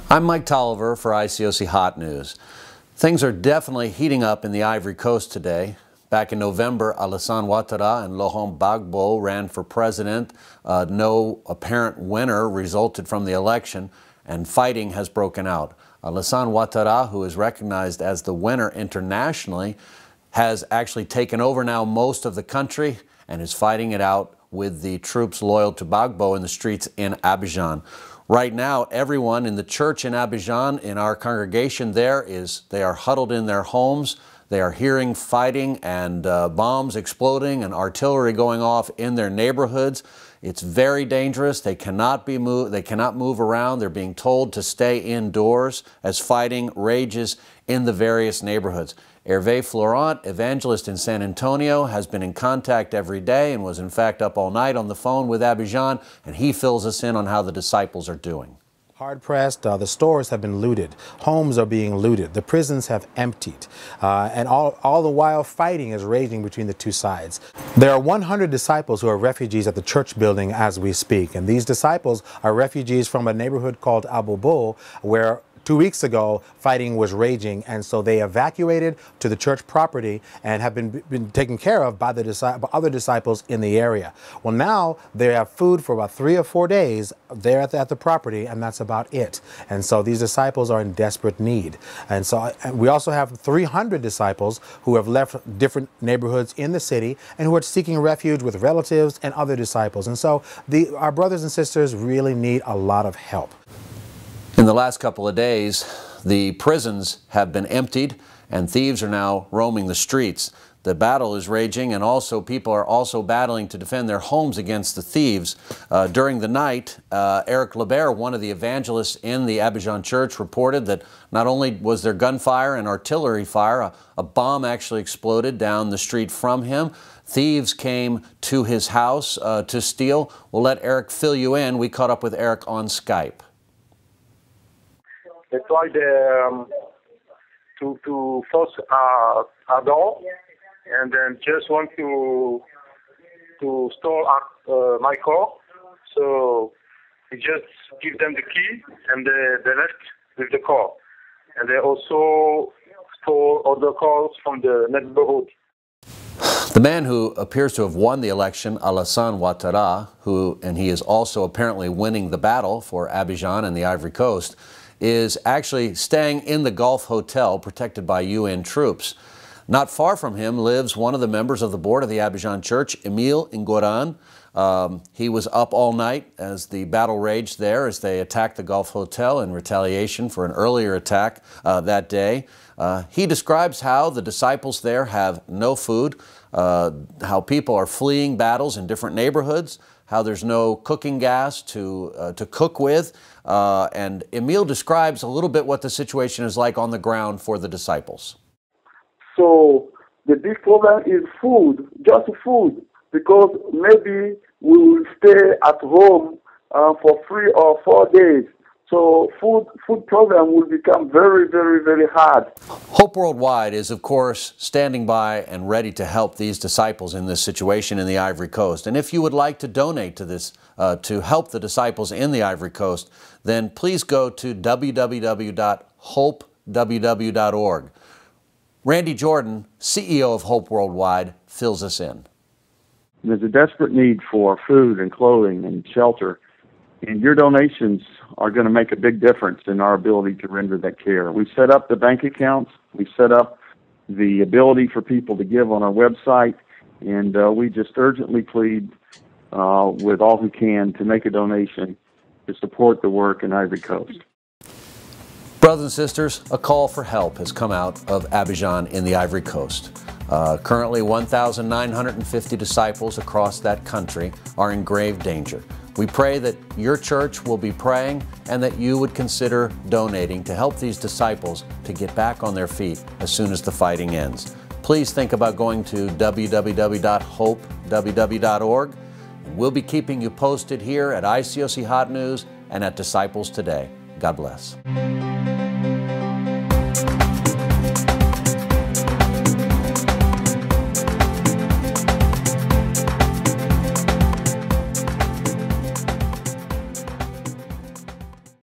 I'm Mike Tolliver for ICOC Hot News. Things are definitely heating up in the Ivory Coast today. Back in November, Alassane Ouattara and Laurent Gbagbo ran for president. No apparent winner resulted from the election, and fighting has broken out. Alassane Ouattara, who is recognized as the winner internationally, has actually taken over now most of the country and is fighting it out with the troops loyal to Gbagbo in the streets in Abidjan. Right now, everyone in the church in Abidjan, in our congregation there, they are huddled in their homes. They are hearing fighting and bombs exploding and artillery going off in their neighborhoods. It's very dangerous. They cannot move around. They're being told to stay indoors as fighting rages in the various neighborhoods. Hervé Florent, evangelist in San Antonio, has been in contact every day and was in fact up all night on the phone with Abidjan, and he fills us in on how the disciples are doing. Hard-pressed, the stores have been looted, homes are being looted, the prisons have emptied, and all the while fighting is raging between the two sides. There are 100 disciples who are refugees at the church building as we speak, and these disciples are refugees from a neighborhood called Abobo, where 2 weeks ago, fighting was raging, and so they evacuated to the church property and have been taken care of by the other disciples in the area. Well, now they have food for about 3 or 4 days there at the property, and that's about it. And so these disciples are in desperate need. And so we also have 300 disciples who have left different neighborhoods in the city and who are seeking refuge with relatives and other disciples. And so our brothers and sisters really need a lot of help. In the last couple of days, the prisons have been emptied and thieves are now roaming the streets. The battle is raging, and also people are also battling to defend their homes against the thieves. During the night, Eric Lebert, one of the evangelists in the Abidjan church, reported that not only was there gunfire and artillery fire, a bomb actually exploded down the street from him. Thieves came to his house to steal. We'll let Eric fill you in. We caught up with Eric on Skype. They tried to force our door, and then just want to steal my car. So we just give them the key, and they left with the car. And they also stole other cars from the neighborhood. The man who appears to have won the election, Alassane Ouattara, and he is also apparently winning the battle for Abidjan and the Ivory Coast, is actually staying in the Gulf Hotel protected by UN troops. Not far from him lives one of the members of the board of the Abidjan Church, Emile Ngoran. He was up all night as the battle raged there as they attacked the Gulf Hotel in retaliation for an earlier attack that day. He describes how the disciples there have no food, how people are fleeing battles in different neighborhoods, how there's no cooking gas to cook with, and Emile describes a little bit what the situation is like on the ground for the disciples. So the big problem is food, just food, because maybe we will stay at home for 3 or 4 days. So food problem will become very, very, very hard. Hope Worldwide is, of course, standing by and ready to help these disciples in this situation in the Ivory Coast. And if you would like to donate to this, to help the disciples in the Ivory Coast, then please go to www.hopeww.org. Randy Jordan, CEO of Hope Worldwide, fills us in. There's a desperate need for food and clothing and shelter, and your donations are going to make a big difference in our ability to render that care. We set up the bank accounts, we set up the ability for people to give on our website, and we just urgently plead with all who can to make a donation to support the work in Ivory Coast. Brothers and sisters, a call for help has come out of Abidjan in the Ivory Coast. Currently, 1,950 disciples across that country are in grave danger. We pray that your church will be praying and that you would consider donating to help these disciples to get back on their feet as soon as the fighting ends. Please think about going to www.hopeww.org. And we'll be keeping you posted here at ICOC Hot News and at Disciples Today. God bless.